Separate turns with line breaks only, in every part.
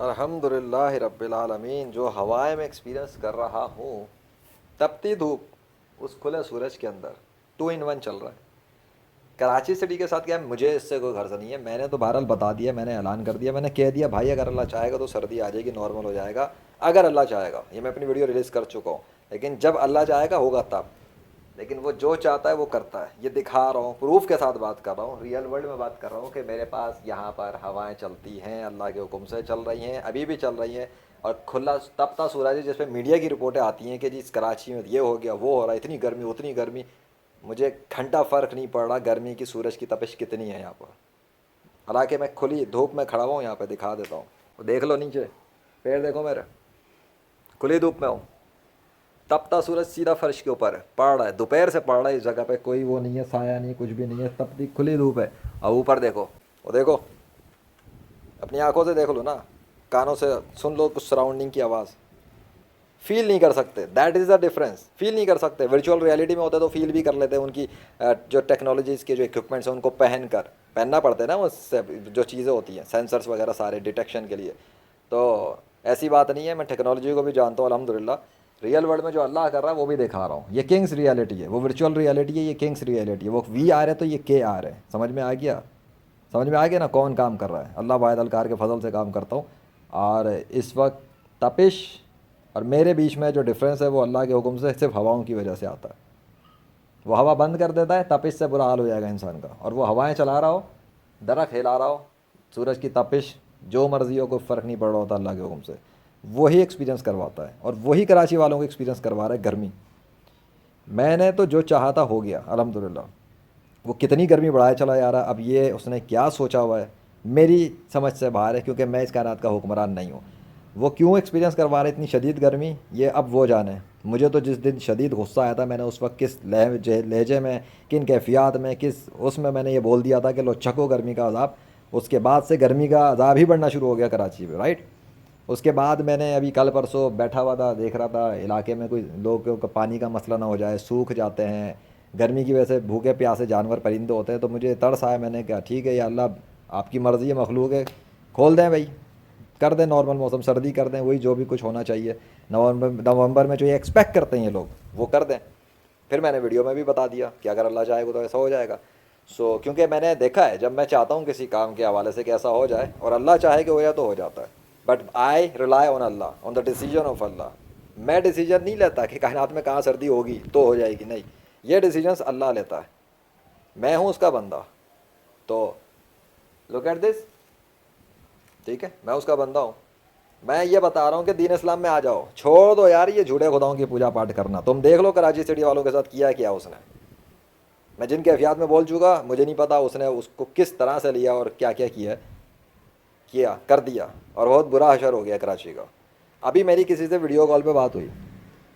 الحمدللہ رب العالمین. جو ہوائیں میں ایکسپیرینس کر رہا ہوں، تپتی دھوپ اس کھلے سورج کے اندر 2 in 1 چل رہا ہے. کراچی سٹی کے ساتھ کیا ہے، مجھے اس سے کوئی غرض نہیں ہے. میں نے تو بہرحال بتا دیا، میں نے اعلان کر دیا، میں نے کہہ دیا بھائی اگر اللہ چاہے گا تو سردی آ جائے گی، نارمل ہو جائے گا اگر اللہ چاہے گا. یہ میں اپنی ویڈیو ریلیز کر چکا ہوں. لیکن جب اللہ چاہے گا ہوگا تب. لیکن وہ جو چاہتا ہے وہ کرتا ہے. یہ دکھا رہا ہوں، پروف کے ساتھ بات کر رہا ہوں، ریئل ورلڈ میں بات کر رہا ہوں کہ میرے پاس یہاں پر ہوائیں چلتی ہیں، اللہ کے حکم سے چل رہی ہیں، ابھی بھی چل رہی ہیں. اور کھلا تپتا سورج ہے، جس پہ میڈیا کی رپورٹیں آتی ہیں کہ جی اس کراچی میں یہ ہو گیا، وہ ہو رہا ہے، اتنی گرمی اتنی گرمی. مجھے گھنٹہ فرق نہیں پڑ رہا گرمی کی، سورج کی تپش کتنی ہے یہاں پر. حالانکہ میں کھلی دھوپ میں کھڑا ہوں، یہاں پہ دکھا دیتا ہوں. وہ دیکھ لو نیچے، پیر دیکھو میرے، کھلی دھوپ میں ہوں. تپتا سورج سیدھا فرش کے اوپر ہے، پڑ رہا ہے، دوپہر سے پڑ رہا ہے. اس جگہ پہ کوئی وہ نہیں ہے، سایہ نہیں، کچھ بھی نہیں ہے، تپتی کھلی دھوپ ہے. اور اوپر دیکھو، وہ دیکھو، اپنی آنکھوں سے دیکھ لو نا، کانوں سے سن لو کچھ سراؤنڈنگ کی آواز. فیل نہیں کر سکتے. That is the difference. فیل نہیں کر سکتے. ورچوئل ریئلٹی میں ہوتا ہے تو فیل بھی کر لیتے ہیں. ان کی جو ٹیکنالوجیز کے جو اکوپمنٹس ہیں ان کو پہننا پڑتے ہیں نا، وہ جو چیزیں ہوتی ہیں سینسرس وغیرہ سارے ڈیٹیکشن کے لیے. تو ایسی بات نہیں ہے، میں ٹیکنالوجی کو بھی جانتا ہوں الحمدللہ. ریئل ورلڈ میں جو اللہ کر رہا ہے وہ بھی دکھا رہا ہوں. یہ کنگس ریئلٹی ہے، وہ ورچوئل ریئلٹی ہے، یہ کنگس ریئلٹی ہے. وہ وی آر ہے تو یہ کے آر ہے. سمجھ میں آ گیا؟ سمجھ میں آ گیا نا کون کام کر رہا ہے؟ اللہ واحد القہار کے فضل سے کام کرتا ہوں. اور اس وقت تپش اور میرے بیچ میں جو ڈفرینس ہے وہ اللہ کے حکم سے صرف ہواؤں کی وجہ سے آتا ہے. وہ ہوا بند کر دیتا ہے، تپش سے برا حال ہو جائے گا انسان کا. اور وہ ہوائیں چلا رہا ہو، درخت ہلا رہا ہو، سورج کی تپش جو مرضی ہو، کوئی فرق نہیں پڑ رہا ہوتا اللہ کے حکم سے. وہی ایکسپیرینس کرواتا ہے. اور وہی کراچی والوں کو ایکسپیرینس کروا رہا ہے گرمی. میں نے تو جو چاہا تھا ہو گیا الحمدللہ. وہ کتنی گرمی بڑھائے چلا جا رہا ہے. اب یہ اس نے کیا سوچا ہوا ہے میری سمجھ سے باہر ہے، کیونکہ میں اس کائنات کا حکمران نہیں ہوں. وہ کیوں ایکسپیرینس کروا رہے اتنی شدید گرمی، یہ اب وہ جانے. مجھے تو جس دن شدید غصہ آیا تھا، میں نے اس وقت کس لہجے میں، کن کیفیات میں، کس اس میں نے یہ بول دیا تھا کہ لو چھکو گرمی کا عذاب. اس کے بعد سے گرمی کا عذاب ہی بڑھنا شروع ہو گیا کراچی میں، رائٹ. اس کے بعد میں نے ابھی کل پرسوں بیٹھا ہوا تھا، دیکھ رہا تھا علاقے میں کوئی لوگوں کا پانی کا مسئلہ نہ ہو جائے، سوکھ جاتے ہیں گرمی کی وجہ سے، بھوکے پیاسے جانور پرندے ہوتے ہیں. تو مجھے ترس آیا. میں نے کہا ٹھیک ہے یا اللہ، آپ کی مرضی ہے، مخلوق ہے، کھول دیں بھائی، کر دیں نارمل موسم، سردی کر دیں، وہی جو بھی کچھ ہونا چاہیے نومبر میں جو یہ ایکسپیکٹ کرتے ہیں یہ لوگ وہ کر دیں. پھر میں نے ویڈیو میں بھی بتا دیا کہ اگر اللہ چاہے گا تو ایسا ہو جائے گا. کیونکہ میں نے دیکھا ہے جب میں چاہتا ہوں کسی کام کے حوالے سے کہ ایسا ہو جائے اور اللہ چاہے کہ ہو جائے تو ہو جاتا ہے. بٹ آئی ریلائی آن اللہ، آن دا ڈیسیجن آف اللہ. میں ڈیسیجن نہیں لیتا کہ کائنات میں کہاں سردی ہوگی تو ہو جائے گی، نہیں. یہ ڈیسیجنس اللہ لیتا ہے، میں ہوں اس کا بندہ. تو لک ایٹ دس، ٹھیک ہے، میں اس کا بندہ ہوں. میں یہ بتا رہا ہوں کہ دین اسلام میں آ جاؤ، چھوڑ دو یار یہ جھوٹے خداؤں کی پوجا پاٹ کرنا. تم دیکھ لو کراچی سٹی والوں کے ساتھ کیا اس نے. میں جن کیفیات میں بول چکا، مجھے نہیں پتا اس نے اس کو کس طرح سے لیا اور کیا کر دیا. اور بہت برا حشر ہو گیا کراچی کا. ابھی میری کسی سے ویڈیو کال پہ بات ہوئی،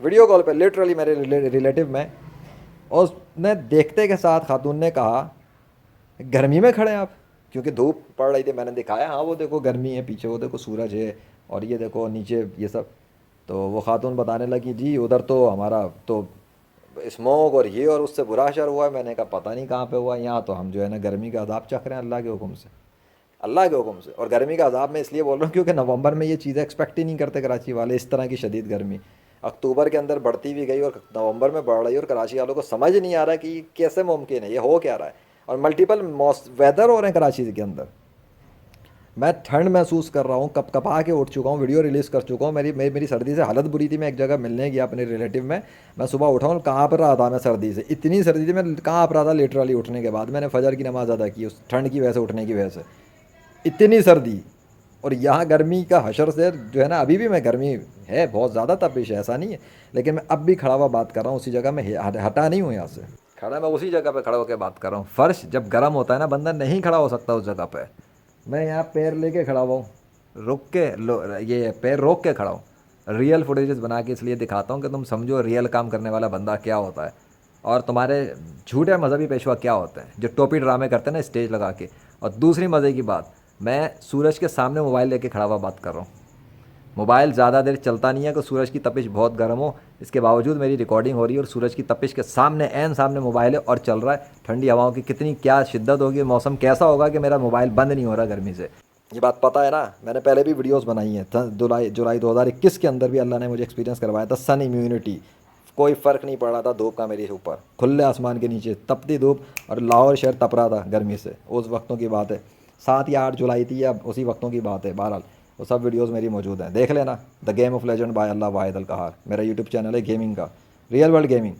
ویڈیو کال پہ لٹرلی میرے ریلیٹیو میں، اور اس نے دیکھتے کے ساتھ خاتون نے کہا گرمی میں کھڑے ہیں آپ، کیونکہ دھوپ پڑ رہی تھی. میں نے دکھایا ہاں وہ دیکھو گرمی ہے پیچھے، وہ دیکھو سورج ہے، اور یہ دیکھو نیچے یہ سب. تو وہ خاتون بتانے لگی جی ادھر تو ہمارا تو اسموک اور یہ اور اس سے برا حشر ہوا ہے. میں نے کہا پتہ نہیں کہاں پہ ہوا. یہاں تو ہم جو ہے نا گرمی کا عذاب چکھ رہے ہیں اللہ کے حکم سے، اللہ کے حکم سے. اور گرمی کا عذاب میں اس لیے بول رہا ہوں کیونکہ نومبر میں یہ چیزیں ایکسپیکٹ ہی نہیں کرتے کراچی والے، اس طرح کی شدید گرمی. اکتوبر کے اندر بڑھتی بھی گئی اور نومبر میں بڑھ رہی ہے، اور کراچی والوں کو سمجھ نہیں آ رہا کہ یہ کیسے ممکن ہے، یہ ہو کیا رہا ہے. اور ملٹیپل ویدر ہو رہے ہیں کراچی کے اندر. میں ٹھنڈ محسوس کر رہا ہوں، کپ کپا کے اٹھ چکا ہوں، ویڈیو ریلیز کر چکا ہوں. میری سردی سے حالت بری تھی. میں ایک جگہ ملنے گیا اپنے ریلیٹیو میں صبح اٹھا ہوں، کہاں پر رہا تھا میں سردی سے، اتنی سردی تھی میں کہاں پر رہا تھا. لٹرلی اٹھنے کے بعد میں نے فجر کی نماز ادا کی اس ٹھنڈ کی وجہ سے، اٹھنے کی وجہ سے اتنی سردی. اور یہاں گرمی کا حشر سے جو ہے نا، ابھی بھی میں گرمی ہے بہت زیادہ تپش ہے، ایسا نہیں ہے، لیکن میں اب بھی کھڑا ہوا بات کر رہا ہوں اسی جگہ میں، ہٹا نہیں ہوں یہاں سے. کھڑا میں اسی جگہ پہ کھڑا ہو کے بات کر رہا ہوں. فرش جب گرم ہوتا ہے نا، بندہ نہیں کھڑا ہو سکتا اس جگہ پہ. میں یہاں پیر لے کے کھڑا ہوا ہوں، رک کے یہ پیر روک کے کھڑا ہوں. ریئل فوٹیجز بنا کے اس لیے دکھاتا ہوں کہ تم سمجھو ریئل کام کرنے والا بندہ کیا ہوتا ہے، اور تمہارے جھوٹے مذہبی پیشوا کیا ہوتے ہیں جو ٹوپی ڈرامے کرتے ہیں نا اسٹیج لگا کے. اور دوسری مزے کی بات، میں سورج کے سامنے موبائل لے کے کھڑا ہوا بات کر رہا ہوں. موبائل زیادہ دیر چلتا نہیں ہے کہ سورج کی تپش بہت گرم ہو، اس کے باوجود میری ریکارڈنگ ہو رہی ہے اور سورج کی تپش کے سامنے عین سامنے موبائل ہے اور چل رہا ہے. ٹھنڈی ہواؤں کی کتنی کیا شدت ہوگی، موسم کیسا ہوگا کہ میرا موبائل بند نہیں ہو رہا گرمی سے. یہ بات پتہ ہے نا، میں نے پہلے بھی ویڈیوز بنائی ہیں، جولائی 2021 کے اندر بھی اللہ نے مجھے ایکسپیرینس کروایا تھا سن امیونٹی. کوئی فرق نہیں پڑ رہا تھا دھوپ کا میرے اوپر، کھلے آسمان کے نیچے تپتی دھوپ، اور لاہور شہر تپ رہا تھا گرمی سے. اس وقتوں کی بات ہے، 7 یا 8 جولائی تھی، یا اسی وقتوں کی بات ہے. بہرحال وہ سب ویڈیوز میری موجود ہیں، دیکھ لینا. The game of legend by اللہ واحد القہار، میرا یوٹیوب چینل ہے گیمنگ کا، ریئل ورلڈ گیمنگ.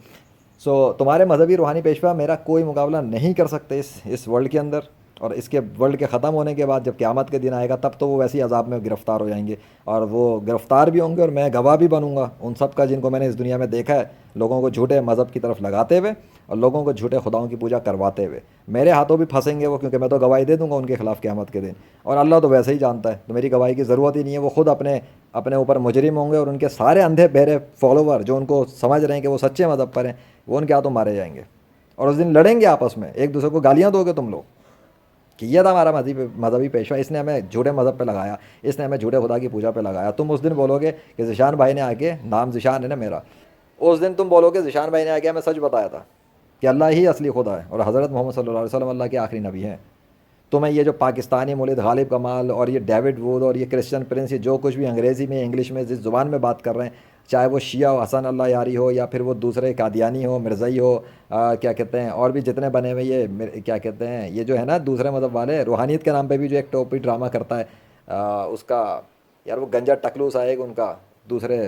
سو تمہارے مذہبی روحانی پیشوا میرا کوئی مقابلہ نہیں کر سکتے اس ورلڈ کے اندر. اور اس کے ورلڈ کے ختم ہونے کے بعد جب قیامت کے دن آئے گا، تب تو وہ ویسی عذاب میں گرفتار ہو جائیں گے، اور وہ گرفتار بھی ہوں گے، اور میں گواہ بھی بنوں گا ان سب کا جن کو میں نے اس دنیا میں دیکھا ہے لوگوں کو جھوٹے مذہب کی طرف لگاتے ہوئے اور لوگوں کو جھوٹے خداؤں کی پوجا کرواتے ہوئے. میرے ہاتھوں بھی پھنسیں گے وہ، کیونکہ میں تو گواہی دے دوں گا ان کے خلاف قیامت کے دن، اور اللہ تو ویسے ہی جانتا ہے، تو میری گواہی کی ضرورت ہی نہیں ہے. وہ خود اپنے اوپر مجرم ہوں گے، اور ان کے سارے اندھے بہرے فالوور جو ان کو سمجھ رہے ہیں کہ وہ سچے مذہب پر ہیں، وہ ان کے ہاتھوں مارے جائیں گے. اور اس دن لڑیں گے آپس میں، ایک دوسرے کو گالیاں دو گے تم لوگ کہ یہ تھا ہمارا مذہبی پیشوا، اس نے ہمیں جھوٹے مذہب پہ لگایا، اس نے ہمیں جھوٹے خدا کی پوجا پہ لگایا. تم اس دن بولو گے کہ ذیشان بھائی نے آ کے، نام ذیشان ہے نا میرا، اس دن تم بولو گے ذیشان بھائی نے آ کے ہمیں سچ بتایا تھا کہ اللہ ہی اصلی خدا ہے، اور حضرت محمد صلی اللہ علیہ وسلم اللہ کے آخری نبی ہیں. تمہیں یہ جو پاکستانی مولد غالب کمال اور یہ ڈیوڈ ووڈ اور یہ کرسچن پرنس، یہ جو کچھ بھی انگریزی میں انگلش میں جس زبان میں بات کر رہے ہیں، چاہے وہ شیعہ ہو حسن اللہ یاری ہو، یا پھر وہ دوسرے قادیانی ہو، مرزائی ہو، کیا کہتے ہیں اور بھی جتنے بنے ہوئے، یہ کیا کہتے ہیں، یہ جو ہے نا دوسرے مذہب والے، روحانیت کے نام پہ بھی جو ایک ٹوپی ڈرامہ کرتا ہے، اس کا یار وہ گنجا ٹکلو سا ایک ان کا دوسرے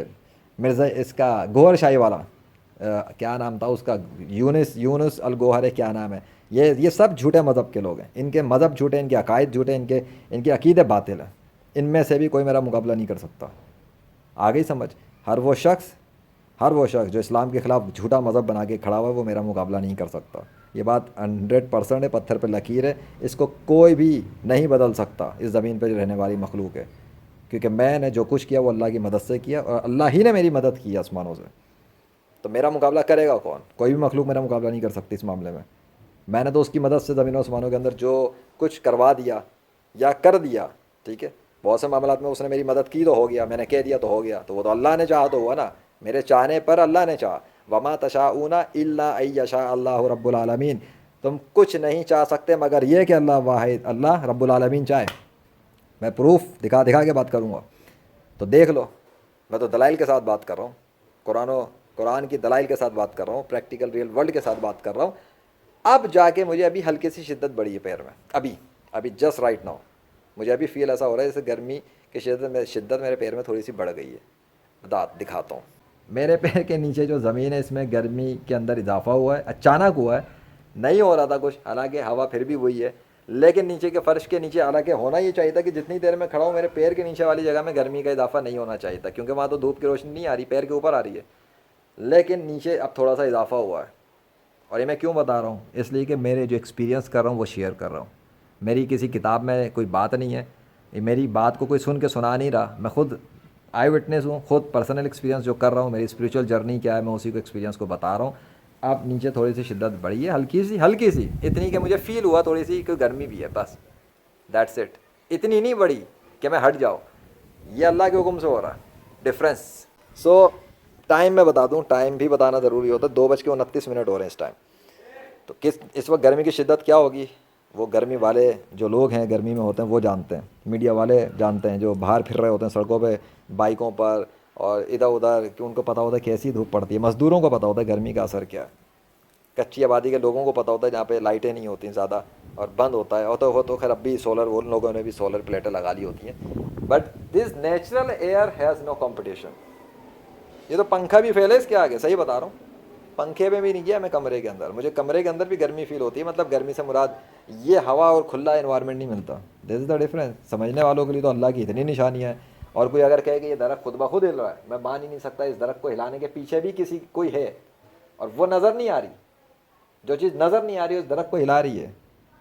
مرزا، اس کا گوہر شاہی والا، کیا نام تھا اس کا، یونس الگوہر ہے، کیا نام ہے. یہ سب جھوٹے مذہب کے لوگ ہیں، ان کے مذہب جھوٹے، ان کے عقائد جھوٹے، ان کے عقیدے باطل ہیں. ان میں سے بھی کوئی میرا مقابلہ نہیں کر سکتا. آ گئی سمجھ؟ ہر وہ شخص جو اسلام کے خلاف جھوٹا مذہب بنا کے کھڑا ہوا ہے، وہ میرا مقابلہ نہیں کر سکتا. یہ بات 100% ہے، پتھر پہ لکیر ہے، اس کو کوئی بھی نہیں بدل سکتا اس زمین پہ جو رہنے والی مخلوق ہے. کیونکہ میں نے جو کچھ کیا وہ اللہ کی مدد سے کیا، اور اللہ ہی نے میری مدد کی آسمانوں سے. تو میرا مقابلہ کرے گا کون؟ کوئی بھی مخلوق میرا مقابلہ نہیں کر سکتی اس معاملے میں. میں نے تو اس کی مدد سے زمین و آسمانوں کے اندر جو کچھ کروا دیا یا کر دیا، ٹھیک ہے، بہت سے معاملات میں اس نے میری مدد کی تو ہو گیا، میں نے کہہ دیا تو ہو گیا، تو وہ تو اللہ نے چاہا تو ہوا نا، میرے چاہنے پر اللہ نے چاہا. وما تشاؤون الا ان یشاء اللہ رب العالمین. تم کچھ نہیں چاہ سکتے مگر یہ کہ اللہ واحد، اللہ رب العالمین چاہے. میں پروف دکھا کے بات کروں گا، تو دیکھ لو. میں تو دلائل کے ساتھ بات کر رہا ہوں، قرآن کی دلائل کے ساتھ بات کر رہا ہوں، پریکٹیکل ریئل ورلڈ کے ساتھ بات کر رہا ہوں. اب جا کے مجھے ابھی ہلکی سی شدت بڑھی ہے پیر میں، ابھی جسٹ رائٹ ناؤ مجھے ابھی فیل ایسا ہو رہا ہے جیسے گرمی کی شدت میرے پیر میں تھوڑی سی بڑھ گئی ہے. دکھاتا ہوں. میرے پیر کے نیچے جو زمین ہے، اس میں گرمی کے اندر اضافہ ہوا ہے، اچانک ہوا ہے، نہیں ہو رہا تھا کچھ، حالانکہ ہوا پھر بھی وہی ہے. لیکن نیچے کے فرش کے نیچے، حالانکہ ہونا یہ چاہیے تھا کہ جتنی دیر میں کھڑا ہوں میرے پیر کے نیچے والی جگہ میں گرمی کا اضافہ نہیں ہونا چاہیے تھا، کیونکہ وہاں تو دھوپ کی روشنی نہیں آ رہی، پیر کے اوپر آ رہی ہے. لیکن نیچے اب تھوڑا سا اضافہ ہوا ہے. اور یہ میں کیوں بتا رہا ہوں؟ اس لیے کہ میرے جو ایکسپیرینس کر رہا ہوں وہ شیئر کر رہا ہوں. میری کسی کتاب میں کوئی بات نہیں ہے، یہ میری بات کو کوئی سن کے سنا نہیں رہا، میں خود آئی وٹنس ہوں، خود پرسنل ایکسپیرینس جو کر رہا ہوں، میری اسپریچول جرنی کیا ہے، میں اسی کو ایکسپیرینس کو بتا رہا ہوں. اب نیچے تھوڑی سی شدت بڑھی ہے، ہلکی سی اتنی کہ مجھے فیل ہوا تھوڑی سی کہ گرمی بھی ہے، بس دیٹس اٹ. اتنی نہیں بڑھی کہ میں ہٹ جاؤں، یہ اللہ کے حکم سے ہو رہا ہے ڈفرینس. سو ٹائم میں بتا دوں، ٹائم بھی بتانا ضروری ہوتا ہے، 2:29 ہو رہے ہیں اس ٹائم. تو اس وقت گرمی کی شدت کیا ہوگی، وہ گرمی والے جو لوگ ہیں گرمی میں ہوتے ہیں وہ جانتے ہیں، میڈیا والے جانتے ہیں، جو باہر پھر رہے ہوتے ہیں سڑکوں پہ بائکوں پر اور ادھر ادھر، کہ ان کو پتہ ہوتا ہے کیسی دھوپ پڑتی ہے. مزدوروں کو پتہ ہوتا ہے گرمی کا اثر کیا ہے، کچی آبادی کے لوگوں کو پتہ ہوتا ہے جہاں پہ لائٹیں نہیں ہوتی زیادہ اور بند ہوتا ہے، اور تو خیر اب بھی سولر، وہ لوگوں نے بھی سولر پلیٹیں لگا لی ہوتی ہیں. But this natural air has no competition. یہ تو پنکھا بھی فیل ہے اس کے آگے، صحیح بتا رہا ہوں، پنکھے میں بھی نہیں گیا میں کمرے کے اندر، مجھے کمرے کے اندر بھی گرمی فیل ہوتی ہے. مطلب گرمی سے مراد یہ ہوا اور کھلا انوائرمنٹ نہیں ملتا. دس از دا ڈفرینس. سمجھنے والوں کے لیے تو اللہ کی اتنی نشانیاں ہیں. اور کوئی اگر کہے کہ یہ درخت خود بخود ہل رہا ہے، میں مان ہی نہیں سکتا. اس درخت کو ہلانے کے پیچھے بھی کوئی ہے، اور وہ نظر نہیں آ رہی. جو چیز نظر نہیں آ رہی اس درخت کو ہلا رہی ہے،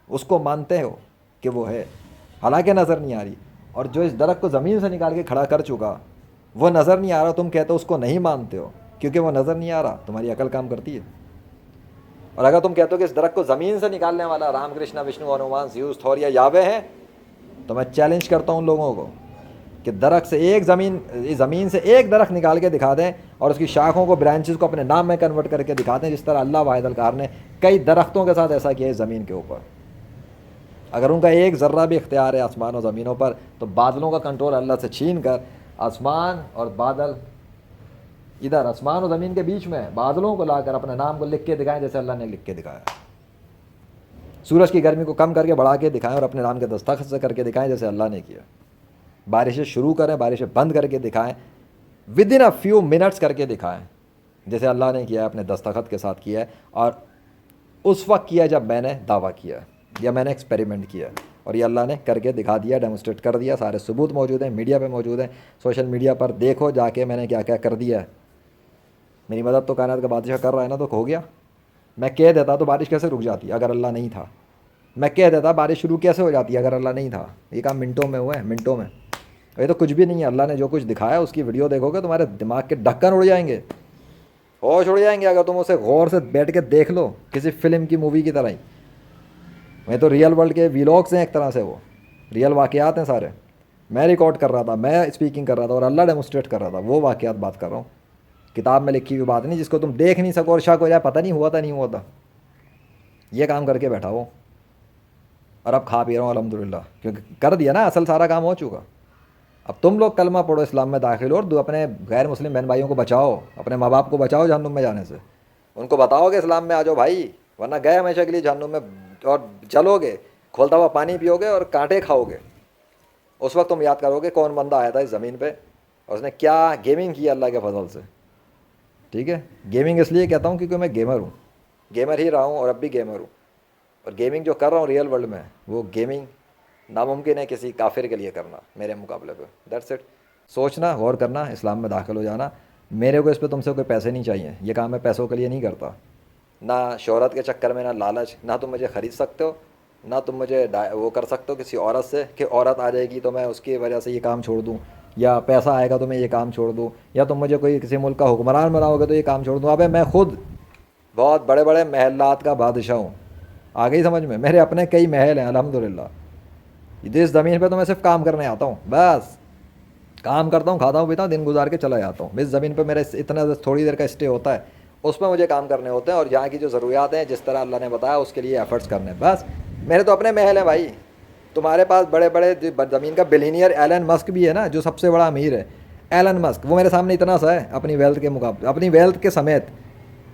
اس کو مانتے ہو کہ وہ ہے، حالانکہ نظر نہیں آ رہی. اور جو اس درخت کو زمین سے نکال کے کھڑا کر چکا، وہ نظر نہیں آ رہا، تم کہتے ہو اس کو نہیں مانتے ہو کیونکہ وہ نظر نہیں آ رہا. تمہاری عقل کام کرتی ہے. اور اگر تم کہتے ہو کہ اس درخت کو زمین سے نکالنے والا رام کرشنا وشنو ہنومان زیوس تھور یا یاوے ہیں، تو میں چیلنج کرتا ہوں لوگوں کو کہ درخت سے زمین سے ایک درخت نکال کے دکھا دیں، اور اس کی شاخوں کو، برانچز کو اپنے نام میں کنورٹ کر کے دکھا دیں، جس طرح اللہ واحد القہار نے کئی درختوں کے ساتھ ایسا کیا ہے زمین کے اوپر. اگر ان کا ایک ذرہ بھی اختیار ہے آسمان و زمینوں پر تو بادلوں کا کنٹرول اللہ سے چھین کر آسمان اور بادل ادھر آسمان و زمین کے بیچ میں بادلوں کو لا کر اپنے نام کو لکھ کے دکھائیں جیسے اللہ نے لکھ کے دکھایا. سورج کی گرمی کو کم کر کے بڑھا کے دکھائیں اور اپنے نام کے دستخط سے کر کے دکھائیں جیسے اللہ نے کیا. بارشیں شروع کریں, بارشیں بند کر کے دکھائیں, with in a few minutes کر کے دکھائیں جیسے اللہ نے کیا ہے, اپنے دستخط کے ساتھ کیا ہے. اور اس وقت کیا جب میں نے دعویٰ کیا یا میں نے ایکسپیریمنٹ کیا, اور یہ اللہ نے کر کے دکھا دیا, ڈیمونسٹریٹ کر دیا. سارے ثبوت موجود ہیں, میڈیا پہ موجود ہیں, سوشل میڈیا پر دیکھو جا کے میں نے کیا کیا کر دیا ہے. میری مدد تو کائنات کا بادشاہ کر رہا ہے نا, تو ہو گیا. میں کہہ دیتا تو بارش کیسے رک جاتی اگر اللہ نہیں تھا. میں کہہ دیتا بارش شروع کیسے ہو جاتی اگر اللہ نہیں تھا. یہ کام منٹوں میں ہوا ہے, منٹوں میں. یہ تو کچھ بھی نہیں ہے. اللہ نے جو کچھ دکھایا اس کی ویڈیو دیکھو گے تمہارے دماغ کے ڈھکن اڑ جائیں گے, ہوش اڑ جائیں گے اگر تم اسے غور سے بیٹھ کے دیکھ لو, کسی فلم کی مووی کی طرح ہی. میں تو ریئل ورلڈ کے ویلاگس ہیں ایک طرح سے, وہ ریئل واقعات ہیں سارے. میں ریکارڈ کر رہا تھا, میں اسپیکنگ کر رہا تھا اور اللہ ڈیمونسٹریٹ کر رہا تھا. وہ واقعات بات کر رہا ہوں, کتاب میں لکھی ہوئی بات نہیں جس کو تم دیکھ نہیں سکو اور شک ہو جائے پتہ نہیں ہوا تھا نہیں ہوا تھا. یہ کام کر کے بیٹھا ہو اور اب کھا پی رہا ہوں الحمدللہ, کیونکہ کر دیا نا, اصل سارا کام ہو چکا. اب تم لوگ کلمہ پڑھو, اسلام میں داخل ہو, اور اپنے غیر مسلم بہن بھائیوں کو بچاؤ, اپنے ماں باپ کو بچاؤ جہنم میں جانے سے. ان کو بتاؤ کہ اسلام میں آ جاؤ بھائی, ورنہ گئے ہمیشہ کے لیے جہنم میں, اور جلو گے, کھولتا ہوا پانی پیو گے اور کانٹے کھاؤ گے. اس وقت تم یاد کرو گے کون بندہ آیا تھا اس زمین پہ اور اس نے کیا گیمنگ کی اللہ کے فضل سے. ٹھیک ہے, گیمنگ اس لیے کہتا ہوں کیونکہ میں گیمر ہوں, گیمر ہی رہا ہوں اور اب بھی گیمر ہوں. اور گیمنگ جو کر رہا ہوں ریئل ورلڈ میں, وہ گیمنگ ناممکن ہے کسی کافر کے لیے کرنا میرے مقابلے پہ. That's it. سوچنا, غور کرنا, اسلام میں داخل ہو جانا. میرے کو اس پہ تم سے کوئی پیسے نہیں چاہیے, یہ کام میں پیسوں کے لیے نہیں کرتا, نہ شہرت کے چکر میں, نہ لالچ. نہ تم مجھے خرید سکتے ہو, نہ تم مجھے وہ کر سکتے ہو کسی عورت سے کہ عورت آ جائے گی تو میں اس کی وجہ سے یہ کام چھوڑ دوں, یا پیسہ آئے گا تو میں یہ کام چھوڑ دوں, یا تم مجھے کوئی کسی ملک کا حکمران بناؤ گے تو یہ کام چھوڑ دوں. ابے میں خود بہت بڑے بڑے محلات کا بادشاہ ہوں, آ گئی سمجھ میں. میرے اپنے کئی محل ہیں الحمدللہ. اس زمین پہ تو میں صرف کام کرنے آتا ہوں, بس کام کرتا ہوں, کھاتا ہوں, پیتا ہوں, دن گزار کے چلا جاتا ہوں. اس زمین پہ میرا اتنا تھوڑی دیر کا اسٹے ہوتا ہے, اس میں مجھے کام کرنے ہوتے ہیں, اور یہاں کی جو ضروریات ہیں جس طرح اللہ نے بتایا اس کے لیے ایفرٹس کرنے. بس میرے تو اپنے محل ہیں بھائی. تمہارے پاس بڑے بڑے زمین کا بلینئر ایلن مسک بھی ہے نا, جو سب سے بڑا امیر ہے, ایلن مسک. وہ میرے سامنے اتنا سا ہے اپنی ویلتھ کے مقابلے, اپنی ویلتھ کے سمیت.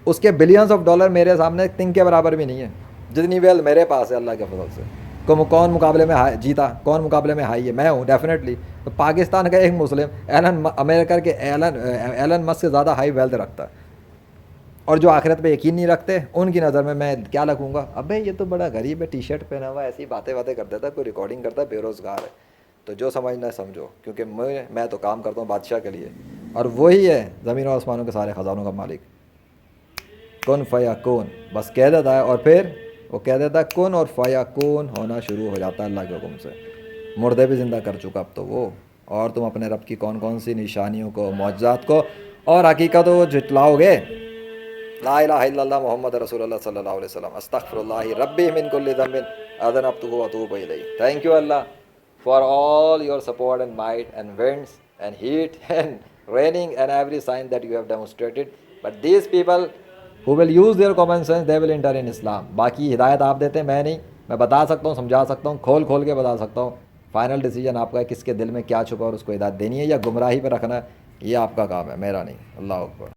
اس کے بلینز آف ڈالر میرے سامنے تنگ کے برابر بھی نہیں ہے جتنی ویلتھ میرے پاس ہے اللہ کے فضل سے. کون مقابلے میں جیتا, کون مقابلے میں ہائی ہے؟ میں ہوں ڈیفینیٹلی. تو پاکستان کا ایک مسلم امریکہ کے ایلن مسک سے زیادہ ہائی ویلتھ رکھتا ہے, اور جو آخرت پہ یقین نہیں رکھتے ان کی نظر میں کیا لگوں گا؟ ابے یہ تو بڑا غریب ہے, ٹی شرٹ پہنا ہوا, ایسی باتیں کر دیتا ہے, کوئی ریکارڈنگ کرتا ہے, بے روزگار ہے. تو جو سمجھنا ہے سمجھو, کیونکہ میں تو کام کرتا ہوں بادشاہ کے لیے, اور وہی ہے زمین و آسمانوں کے سارے خزانوں کا مالک. کن فیکون, بس کہہ دیتا ہے, اور پھر وہ کہہ دیتا ہے کن, اور فیکون ہونا شروع ہو جاتا ہے اللہ کے حکم سے. مردے بھی زندہ کر چکا اب تو وہ. اور تم اپنے رب کی کون کون سی نشانیوں کو, معجزات کو اور حقیقت کو جھٹلاؤ گے. لا الہ الا اللہ محمد رسول اللہ صلی اللہ علیہ وسلم, استغفر اللہ ربی من کل ذنب اذنبت واتوب الیہ. Thank you Allah for all your support and might and winds and heat and raining and every sign that you have demonstrated. But these people who will use their common sense, they will enter in Islam. باقی ہدایت آپ دیتے ہیں, میں نہیں. میں بتا سکتا ہوں, سمجھا سکتا ہوں, کھول کے بتا سکتا ہوں. فائنل ڈیسیجن آپ کا ہے, کس کے دل میں کیا چھپا اور اس کو ہدایت دینی ہے یا گمراہی پہ رکھنا ہے, یہ آپ کا کام ہے, میرا نہیں. اللہ اکبر.